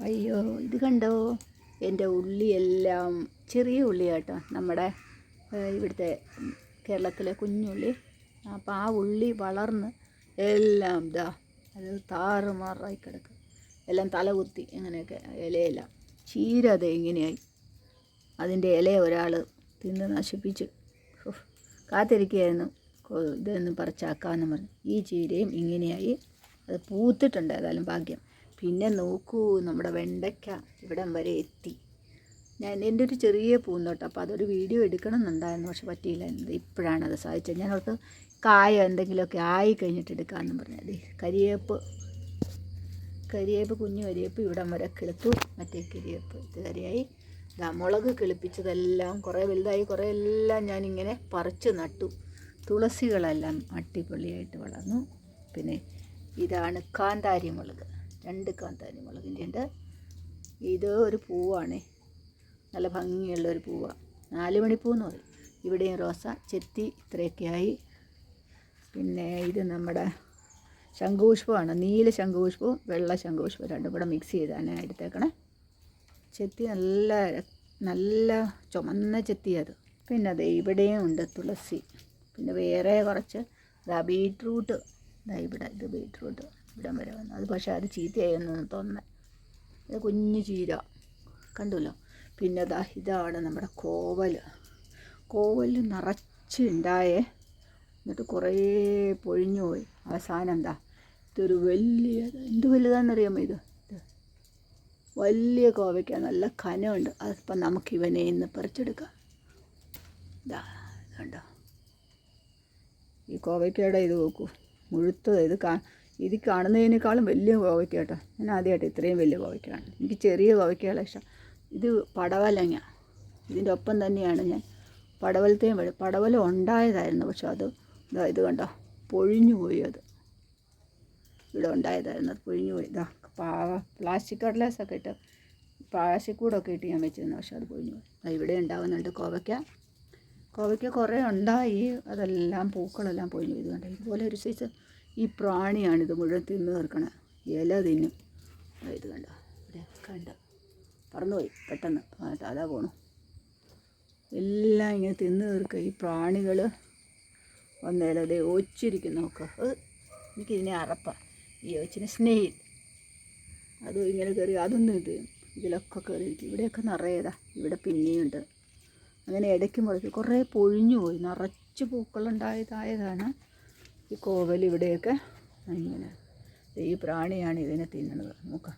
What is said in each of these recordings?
അയ്യോ ഇത് കണ്ടോ, എൻ്റെ ഉള്ളിയെല്ലാം ചെറിയ ഉള്ളിയാട്ടോ, നമ്മുടെ ഇവിടുത്തെ കേരളത്തിലെ കുഞ്ഞുള്ളി. അപ്പോൾ ആ ഉള്ളി വളർന്ന് എല്ലാം അത് താറുമാറായി കിടക്കും, എല്ലാം തലകുത്തി ഇങ്ങനെയൊക്കെ ഇലയെല്ലാം. ചീര അത് ഇങ്ങനെയായി, അതിൻ്റെ ഇല ഒരാൾ തിന്ന് നശിപ്പിച്ച് കാത്തിരിക്കുകയായിരുന്നു ഇതൊന്നും പറിച്ചാക്കാമെന്ന് പറഞ്ഞു. ഈ ചീരയും ഇങ്ങനെയായി, അത് പൂത്തിട്ടുണ്ട്, ഏതായാലും ഭാഗ്യം. പിന്നെ നോക്കൂ, നമ്മുടെ വെണ്ടയ്ക്ക ഇവിടം വരെ എത്തി. എൻ്റെ ഒരു ചെറിയ പൂന്തോട്ടം, അപ്പോൾ അതൊരു വീഡിയോ എടുക്കണം എന്നുണ്ടായിരുന്നു, പക്ഷെ പറ്റിയില്ലായിരുന്നു. ഇപ്പോഴാണ് അത് സാധിച്ചത്. ഞാൻ ഓർത്ത് കായ എന്തെങ്കിലുമൊക്കെ ആയി കഴിഞ്ഞിട്ട് എടുക്കാമെന്ന് പറഞ്ഞത്. കരിയേപ്പ് കുഞ്ഞു കരിയേപ്പ് ഇവിടം വരെ കിളുത്തു. മറ്റേ കരിയേപ്പ് ഇത് കറിയായി. മുളക് കിളിപ്പിച്ചതെല്ലാം കുറേ വലുതായി, കുറേ എല്ലാം ഞാനിങ്ങനെ പറിച്ച് നട്ടു. തുളസികളെല്ലാം അടിപൊളിയായിട്ട് വളർന്നു. പിന്നെ ഇതാണ് കാന്താരി മുളക്, 2 കാന്താരി മുളകിൻ്റെ ഉണ്ട്. ഇത് ഒരു പൂവാണ്, നല്ല ഭംഗിയുള്ളൊരു പൂവാണ്, 4 മണിപ്പൂന്ന് പറയും. ഇവിടെയും റോസ ചെത്തി ഇത്രയൊക്കെയായി. പിന്നെ ഇത് നമ്മുടെ ശംഖുപുഷ്പമാണ്, നീല ശംഖുപുഷ്പവും വെള്ള ശംഖുപുഷ്പവും രണ്ടും കൂടെ മിക്സ് ചെയ്താണ് എടുത്തേക്കണേ. ചെത്തി നല്ല ചുമന്ന ചെത്തിയത്. പിന്നെ അത് ഇവിടെയും ഉണ്ട് തുളസി. പിന്നെ വേറെ കുറച്ച് ബീട്രൂട്ട്, ഇത് ബീട്രൂട്ട് ഇവിടം വരെ വന്നു. അത് പക്ഷേ അത് ചീത്തയായെന്ന് തോന്നുന്നത്. ഇത് കുഞ്ഞു ചീര കണ്ടുല്ലോ. പിന്നെ ഇതാണ് നമ്മുടെ കോവൽ നിറച്ച് ഉണ്ടായേ, എന്നിട്ട് കുറേ പൊഴിഞ്ഞു പോയി. അവസാനം ഇതൊരു എന്ത് വലുതാണെന്നറിയാമോ, ഇത് വലിയ കോവയ്ക്ക, നല്ല കനമുണ്ട്. അതിപ്പം നമുക്കിവനെ ഇന്ന് പറിച്ചെടുക്കാം. ഇതുണ്ടോ ഈ കോവയ്ക്കയുടെ ഇത് നോക്കൂ, മുഴുത്തത്. ഇത് കാണുന്നതിനേക്കാളും വലിയ കോവയ്ക്ക കേട്ടോ. ഞാൻ ആദ്യമായിട്ട് ഇത്രയും വലിയ കോവയ്ക്കാണ്. എനിക്ക് ചെറിയ കോവയ്ക്കകളെ ഇഷ്ടം. ഇത് പടവലങ്ങ, ഇതിൻ്റെ ഒപ്പം തന്നെയാണ് ഞാൻ പടവലം ഉണ്ടായതായിരുന്നു, പക്ഷെ ഇത് കണ്ടോ പൊഴിഞ്ഞു പോയി. അത് ഇവിടെ ഉണ്ടായതായിരുന്നു, അത് പൊഴിഞ്ഞു പോയി. പ്ലാസ്റ്റിക് കടലാസൊക്കെ ഇട്ട് പ്ലാസ്റ്റിക് കൂടൊക്കെ ഇട്ട് ഞാൻ വെച്ചിരുന്നു, പക്ഷെ അത് പൊഴിഞ്ഞു പോയി. ഇവിടെ ഉണ്ടാകുന്നുണ്ട് കോവയ്ക്ക കുറേ ഉണ്ടായി, അതെല്ലാം പൂക്കളെല്ലാം പൊഴിഞ്ഞു പോയി. കണ്ടോ, ഇതുപോലെ ഒരു സൈസ് ഈ പ്രാണിയാണിത് മുഴുവൻ തിന്ന് തീർക്കണേ, ഇല തിന്നും. ഇത് കണ്ടോ, ഇവിടെ കണ്ടോ പറന്നുപോയി പെട്ടെന്ന്, അതാ പോണു. എല്ലാം ഇങ്ങനെ തിന്ന് തീർക്കുക ഈ പ്രാണികൾ. വന്നേരം അതേ ഒച്ചിരിക്കുന്നു നോക്കുക. എനിക്കിതിനെ ഈ ഒച്ചിനെ സ്നേഹിൽ അതും ഇങ്ങനെ കയറി, അതൊന്നും ഇതിലൊക്കെ കയറിയിരിക്കും. ഇവിടെയൊക്കെ നിറയതാ, ഇവിടെ പിന്നെയുണ്ട്. അങ്ങനെ ഇടയ്ക്ക് മുടക്കി കുറേ പൊഴിഞ്ഞു പോയി, നിറച്ച് പൂക്കളുണ്ടായതായതാണ് ഈ കോവൽ. ഇവിടെയൊക്കെ ഇങ്ങനെ ഈ പ്രാണിയാണ് ഇതിനെ തിന്നണത്. നോക്കാം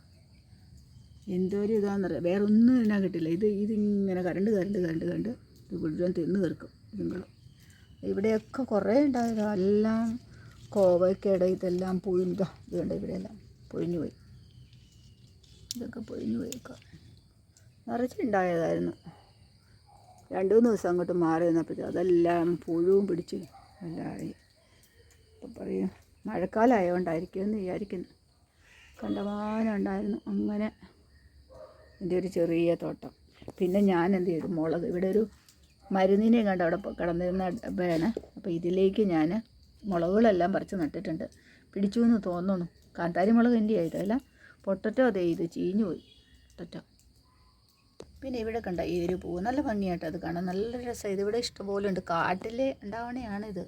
എന്തൊരു ഇതാണെന്നറിയാം, വേറെ ഒന്നും ഇതിനാ കിട്ടില്ല. ഇതിങ്ങനെ കരണ്ട് ഇത് മുഴുവൻ തിന്ന് തീർക്കും ഇതുങ്ങൾ. ഇവിടെയൊക്കെ കുറേ ഉണ്ടായതാ, എല്ലാം കോവയ്ക്കയുടെ ഇതെല്ലാം ഇതുകൊണ്ട് ഇവിടെയെല്ലാം പൊഴിഞ്ഞു പോയി. ഇതൊക്കെ പൊഴിഞ്ഞു പോയേക്കാം, നിറച്ചുണ്ടായതായിരുന്നു. 2-3 ദിവസം അങ്ങോട്ട് മാറി നിന്നപ്പോഴത്തേക്കും അതെല്ലാം പുഴുവും പിടിച്ച് എല്ലായി. ഇപ്പം പറയും മഴക്കാലമായതുകൊണ്ടായിരിക്കും എന്ന് വിചാരിക്കുന്നു. കണ്ടമാനം ഉണ്ടായിരുന്നു. അങ്ങനെ എൻ്റെ ഒരു ചെറിയ തോട്ടം. പിന്നെ ഞാൻ എന്ത് ചെയ്തു, മുളക് ഇവിടെ ഒരു മരുന്നിനെ കണ്ട് അവിടെ കിടന്നിരുന്ന ഡബ്ബയാണ്. അപ്പോൾ ഇതിലേക്ക് ഞാൻ മുളകുകളെല്ലാം പറിച്ച് നട്ടിട്ടുണ്ട്. പിടിച്ചു എന്ന് തോന്നുന്നു. കാന്താരി മുളക് എൻ്റെ ആയിട്ടല്ല, പൊട്ടറ്റോ ഇത് ചീഞ്ഞു പോയി പൊട്ടറ്റോ. പിന്നെ ഇവിടെ കണ്ട ഈ ഒരു പൂവ് നല്ല ഭംഗിയായിട്ട് അത് കാണാൻ നല്ല രസമാണ്. ഇതിവിടെ ഇഷ്ടംപോലെ ഉണ്ട്, കാട്ടിൽ ഉണ്ടാവണയാണിത്.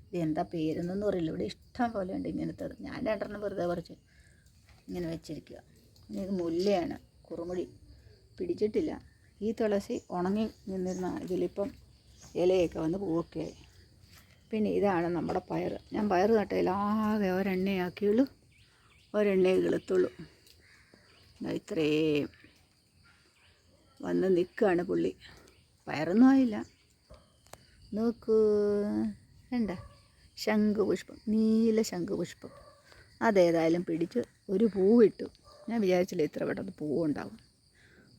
ഇത് എന്താ പേരെന്നൊന്നും അറിയില്ല, ഇവിടെ ഇഷ്ടം പോലെ ഉണ്ട് ഇങ്ങനത്തത്. ഞാൻ 2 വെറുതെ പറിച്ച് ഇങ്ങനെ വെച്ചിരിക്കുക. ഇത് മുല്ലയാണ്, കുറുമുടി പിടിച്ചിട്ടില്ല. ഈ തുളസി ഉണങ്ങി നിന്നിരുന്ന ഇതിലിപ്പം ഇലയൊക്കെ വന്ന് പൂവൊക്കെ ആയി. പിന്നെ ഇതാണ് നമ്മുടെ പയർ. ഞാൻ പയർ നട്ടതിൽ ആകെ ഒരെണ്ണയാക്കിയുള്ളൂ, ഒരെണ്ണയെ കിളുത്തുള്ളൂ. ഇത്രയും വന്ന് നിൽക്കുകയാണ് പുള്ളി. പയറൊന്നും ആയില്ല. നോക്കൂ, വേണ്ട ശംഖുപുഷ്പം, നീല ശംഖുപുഷ്പം. അതേതായാലും പിടിച്ച് ഒരു പൂവിട്ടു. ഞാൻ വിചാരിച്ചില്ല ഇത്ര പെട്ടെന്ന് പൂവുണ്ടാവും.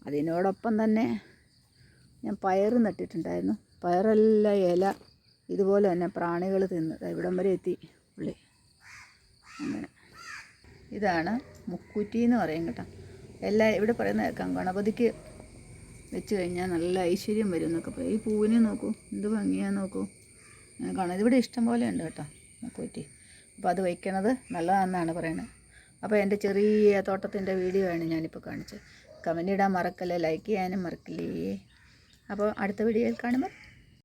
അതിനോടൊപ്പം തന്നെ ഞാൻ പയർ നട്ടിട്ടുണ്ടായിരുന്നു. പയറെല്ലാം ഇല ഇതുപോലെ തന്നെ പ്രാണികൾ തിന്ന് ഇവിടം വരെ എത്തി പുള്ളി. അങ്ങനെ ഇതാണ് മുക്കൂറ്റി എന്ന് പറയും കേട്ടോ. ഇവിടെ പറയുന്ന കേൾക്കാം, ഗണപതിക്ക് വെച്ച് കഴിഞ്ഞാൽ നല്ല ഐശ്വര്യം വരും എന്നൊക്കെ പറയും. ഈ പൂവിനെ നോക്കൂ, എന്ത് ഭംഗിയാന്ന് നോക്കൂ. കാണാം, ഇതിവിടെ ഇഷ്ടം പോലെ ഉണ്ട് കേട്ടോ മുക്കൂറ്റി. അപ്പോൾ അത് വയ്ക്കണത് നല്ലതാണെന്നാണ് പറയുന്നത്. അപ്പോൾ എൻ്റെ ചെറിയ തോട്ടത്തിൻ്റെ വീഡിയോ ആണ് ഞാനിപ്പോൾ കാണിച്ചത്. കമൻ്റ് ഇടാൻ മറക്കല്ലേ, ലൈക്ക് ചെയ്യാനും മറക്കില്ലേ. അപ്പോൾ അടുത്ത വീഡിയോയിൽ കാണുമ്പോൾ